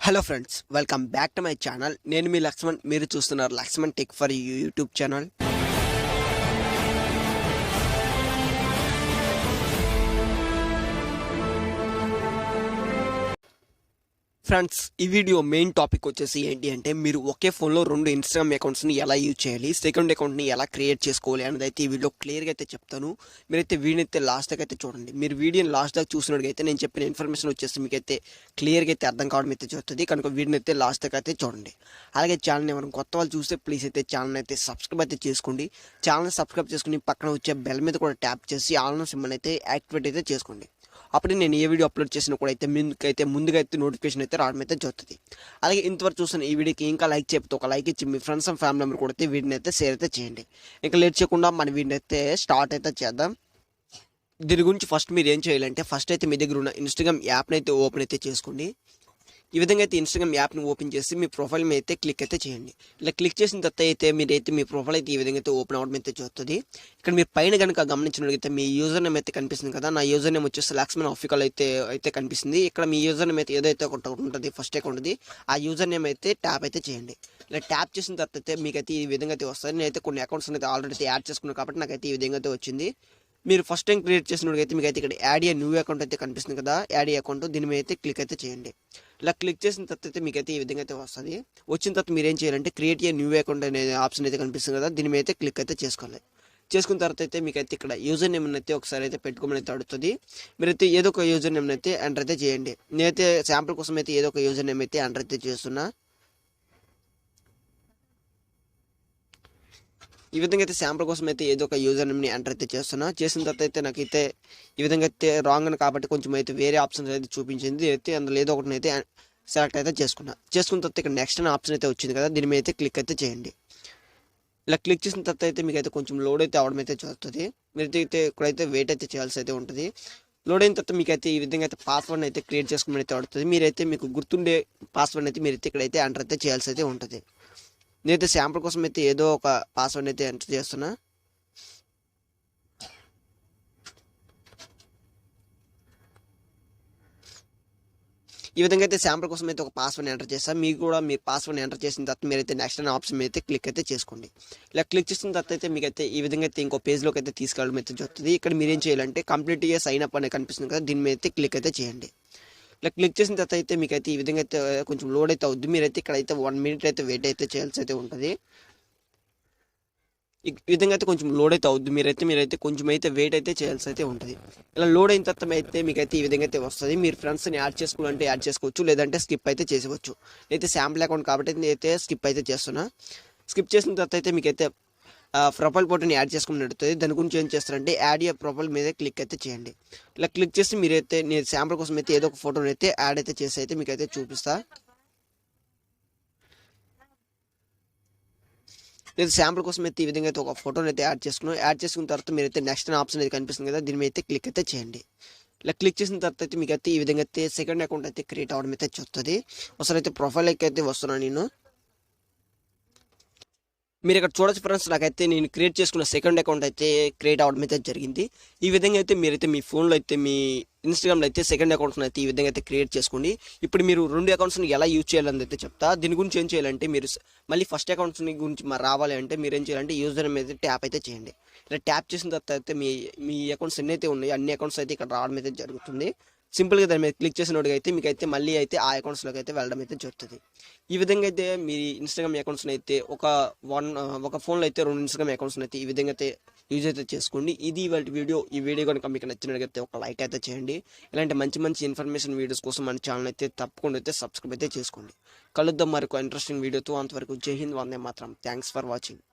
Hello friends, welcome back to my channel. నేను మీ లక్ష్మణ్. మీరు చూస్తున్నారు Laxman tech for YouTube channel. Friends, ఈ వీడియో మెయిన్ టాపిక్ వచ్చేసి ఏంటి అంటే, మీరు ఒకే ఫోన్లో రెండు ఇన్స్టాగ్రామ్ అకౌంట్స్ని ఎలా యూజ్ చేయాలి, సెకండ్ అకౌంట్ని ఎలా క్రియేట్ చేసుకోవాలి అనేది అయితే ఈ వీడియో క్లియర్గా అయితే చెప్తాను. మీరైతే వీడియో అయితే లాస్ట్ దాకా అయితే చూడండి. మీరు వీడియోని లాస్ట్ దాకా చూసినట్టుగా నేను చెప్పిన ఇన్ఫర్మేషన్ వచ్చేసి మీకైతే క్లియర్గా అయితే అర్థం కావడం అయితే జరుగుతుంది. కనుక వీడియోని అయితే లాస్ట్ దాకా అయితే చూడండి. అలాగే ఛానల్ ఎవరైనా కొత్త వాళ్ళు చూస్తే ప్లీజ్ అయితే ఛానల్ అయితే సబ్స్క్రైబ్ అయితే చేసుకోండి. ఛానల్ సబ్స్క్రైబ్ చేసుకుని పక్కన వచ్చే బెల్ మీద కూడా ట్యాప్ చేసి ఆల్ సింబల్ అయితే యాక్టివేట్ అయితే చేసుకోండి. అప్పుడే నేను ఏ వీడియో అప్లోడ్ చేసినా కూడా అయితే ముందుగా అయితే నోటిఫికేషన్ అయితే రావడం అయితే జరుగుతుంది. అలాగే ఇంతవరకు చూస్తున్న ఈ వీడియోకి ఇంకా లైక్ చెప్తే ఒక లైక్ ఇచ్చి మీ ఫ్రెండ్స్ అండ్ ఫ్యామిలీ మెంబర్ కూడా అయితే వీడిని అయితే షేర్ అయితే చేయండి. ఇంకా లేట్ చేయకుండా మన వీడిని అయితే స్టార్ట్ అయితే చేద్దాం. దీని గురించి ఫస్ట్ మీరు ఏం చేయాలంటే, ఫస్ట్ అయితే మీ దగ్గర ఉన్న ఇన్స్టాగ్రామ్ యాప్ని అయితే ఓపెన్ అయితే చేసుకోండి. ఈ విధంగా అయితే ఇన్స్టాగ్రామ్ యాప్ని ఓపెన్ చేసి మీ ప్రొఫైల్ మీద అయితే క్లిక్ అయితే చేయండి. ఇలా క్లిక్ చేసిన తర్వాత అయితే మీరైతే మీ ప్రొఫైల్ అయితే ఈ విధంగా అయితే ఓపెన్ అవ్వడం అయితే చూస్తుంది. ఇక్కడ మీరు పైన కనుక గమనించినట్లయితే మీ యూజర్ నేమ్ అయితే కనిపిస్తుంది కదా. నా యూజర్ నేమ్ వచ్చేసి లాక్స్మన్ ఆఫికల్ అయితే కనిపిస్తుంది. ఇక్కడ మీ యూజర్ నేమ్ అయితే ఏదైతే ఒకటి ఉంటుంది ఫస్ట్ అకౌంట్ది, ఆ యూజర్ నేమ్ అయితే ట్యాప్ అయితే చేయండి. ఇలా ట్యాప్ చేసిన తర్వాత అయితే మీకైతే ఈ విధంగా అయితే వస్తుంది. నేనైతే కొన్ని అకౌంట్స్ అయితే ఆల్రెడీ అయితే యాడ్ చేసుకున్నాను కాబట్టి నాకైతే ఈ విధంగా అయితే వచ్చింది. మీరు ఫస్ట్ టైం క్రియేట్ చేసినట్టుగా మీకు అయితే ఇక్కడ యాడ్ ఏ న్యూ అకౌంట్ అయితే కనిపిస్తుంది కదా, యాడ్ ఏ అకౌంట్, దీని మీద అయితే క్లిక్ అయితే చేయండి. ఇలా క్లిక్ చేసిన తర్వాత అయితే మీకైతే ఈ విధంగా అయితే వస్తుంది. వచ్చిన తర్వాత మీరు ఏం చేయాలంటే, క్రియేట్ ఏ న్యూ అకౌంట్ అనే ఆప్షన్ అయితే కనిపిస్తుంది కదా, దీని మీద అయితే క్లిక్ అయితే చేసుకోవాలి. చేసుకున్న తర్వాత అయితే మీకైతే ఇక్కడ యూజర్ నేమ్ అయితే ఒకసారి అయితే పెట్టుకోమని అయితే అడుగుతుంది. మీరైతే ఏదో ఒక యూజర్ నేమ్ అయితే ఎంటర్ అయితే చేయండి. నేనైతే శాంపుల్ కోసం అయితే ఏదో ఒక యూజర్ నేమ్ అయితే ఎంటర్ అయితే చేస్తున్నా. ఈ విధంగా అయితే శాంపుల్ కోసం అయితే ఏదో ఒక యూజర్ నేమ్ని ఎంటర్ అయితే చేస్తున్నా. చేసిన తర్వాత అయితే నాకైతే ఈ విధంగా అయితే రాంగ్ అని కాబట్టి కొంచెం అయితే వేరే ఆప్షన్స్ అయితే చూపించింది. అయితే అందులో ఏదో ఒకటి అయితే సెలెక్ట్ అయితే చేసుకున్న తర్వాత ఇక్కడ నెక్స్ట్ అనే ఆప్షన్ అయితే వచ్చింది కదా, దీని మీద అయితే క్లిక్ అయితే చేయండి. ఇలా క్లిక్ చేసిన తర్వాత అయితే మీకు అయితే కొంచెం లోడ్ అయితే అవడం అయితే చూస్తుంది. మీరైతే ఇక్కడైతే వెయిట్ అయితే చేయాల్సి అయితే ఉంటుంది. లోడ్ అయిన తర్వాత మీకైతే ఈ విధంగా అయితే పాస్వర్డ్ అయితే క్రియేట్ చేసుకోమని అయితే అడుగుతుంది. మీరైతే మీకు గుర్తుండే పాస్వర్డ్ అయితే మీరైతే ఇక్కడైతే ఎంటర్ అయితే చేయాల్సి అయితే ఉంటుంది. నేనైతే శాంపుల్ కోసం అయితే ఏదో ఒక పాస్వర్డ్ అయితే ఎంటర్ చేస్తున్నా. ఈ విధంగా అయితే శాంపుల్ కోసం అయితే ఒక పాస్వర్డ్ ఎంటర్ చేస్తాను. మీకు కూడా మీ పాస్వర్డ్ ఎంటర్ చేసిన తర్వాత మీరైతే నెక్స్ట్ అనే ఆప్షన్ అయితే క్లిక్ అయితే చేసుకోండి. ఇలా క్లిక్ చేసిన తర్వాత అయితే మీకైతే ఈ విధంగా అయితే ఇంకో పేజ్లోకి అయితే తీసుకెళ్ళడం అయితే జరుగుతుంది. ఇక్కడ మీరేం చేయాలంటే, కంప్లీట్గా సైన్ అప్ అనే కనిపిస్తుంది కదా, దీని మీద అయితే క్లిక్ అయితే చేయండి. ఇలా క్లిక్ చేసిన తర్వాత అయితే మీకైతే ఈ విధంగా అయితే కొంచెం లోడ్ అయితే అవుద్ది. మీరైతే ఇక్కడైతే 1 minute అయితే వెయిట్ అయితే చేయాల్సి అయితే ఉంటుంది. ఈ విధంగా అయితే కొంచెం లోడ్ అయితే అవుద్ది. మీరైతే కొంచెం అయితే వెయిట్ అయితే చేయాల్సి అయితే ఉంటుంది. ఇలా లోడ్ అయిన తర్వాత అయితే మీకైతే ఈ విధంగా అయితే వస్తుంది. మీరు ఫ్రెండ్స్ని యాడ్ చేసుకోవాలంటే యాడ్ చేసుకోవచ్చు, లేదంటే స్కిప్ అయితే చేసేవచ్చు. అయితే శాంపుల్ అకౌంట్ కాబట్టి నేనైతే స్కిప్ అయితే చేస్తున్నా. స్కిప్ చేసిన తర్వాత అయితే మీకైతే ప్రొఫైల్ ఫోటోని యాడ్ చేసుకుని నడుతుంది. దాని గురించి ఏం చేస్తారంటే, యాడ్ ఏ ప్రొఫైల్ మీద క్లిక్ అయితే చేయండి. ఇలా క్లిక్ చేసి మీరైతే నేను శాంపుల్ కోసం అయితే ఏదో ఒక ఫోటోని అయితే యాడ్ అయితే చేసి అయితే మీకైతే చూపిస్తా. లేదు శాంపుల్ కోసం అయితే ఈ విధంగా అయితే ఒక ఫోటోని అయితే యాడ్ చేసుకున్న తర్వాత మీరైతే నెక్స్ట్ అనే ఆప్షన్ అయితే కనిపిస్తుంది కదా, దీని మీద అయితే క్లిక్ అయితే చేయండి. ఇలా క్లిక్ చేసిన తర్వాత అయితే మీకైతే ఈ విధంగా అయితే సెకండ్ అకౌంట్ అయితే క్రియేట్ అవ్వడం అయితే చూస్తుంది. ఒకసారి అయితే ప్రొఫైల్ అయితే వస్తున్నాను నేను. మీరు ఇక్కడ చూడొచ్చు ఫ్రెండ్స్, నాకైతే నేను క్రియేట్ చేసుకున్న సెకండ్ అకౌంట్ అయితే క్రియేట్ అవ్వడం అయితే జరిగింది. ఈ విధంగా అయితే మీరైతే మీ ఫోన్లో అయితే మీ ఇన్స్టాగ్రామ్లో అయితే సెకండ్ అకౌంట్ని అయితే ఈ విధంగా అయితే క్రియేట్ చేసుకోండి. ఇప్పుడు మీరు రెండు అకౌంట్స్ని ఎలా యూజ్ చేయాలని అయితే చెప్తా. దీని గురించి ఏం చేయాలంటే, మీరు మళ్ళీ ఫస్ట్ అకౌంట్స్ని గురించి రావాలి అంటే మీరు ఏం చేయాలంటే, యూజర్ మీద ట్యాప్ అయితే చేయండి. ఇలా ట్యాప్ చేసిన తర్వాత అయితే మీ అకౌంట్స్ ఎన్ని అయితే ఉన్నాయో అన్ని అకౌంట్స్ అయితే ఇక్కడ రావడం అయితే జరుగుతుంది. సింపుల్గా దాని మీద క్లిక్ చేసినట్టుగా అయితే మీకైతే మళ్ళీ అయితే ఆ అకౌంట్స్లోకి అయితే వెళ్ళడం అయితే జరుగుతుంది. ఈ విధంగా అయితే మీ ఇన్స్టాగ్రామ్ అకౌంట్స్ని అయితే ఒక ఫోన్లో అయితే రెండు ఇన్స్టాగ్రామ్ అకౌంట్స్ని అయితే ఈ విధంగా అయితే యూజ్ అయితే చేసుకోండి. ఇది ఇవాళ వీడియో. ఈ వీడియో కనుక మీకు నచ్చినట్లయితే ఒక లైక్ అయితే చేయండి. ఇలాంటి మంచి ఇన్ఫర్మేషన్ వీడియోస్ కోసం మన ఛానల్ అయితే తప్పకుండా అయితే సబ్స్క్రైబ్ అయితే చేసుకోండి. కలుద్దాం మరొక ఇంట్రెస్టింగ్ వీడియోతో. అంతవరకు జై హింద్, వందే మాతరం. Thanks for watching.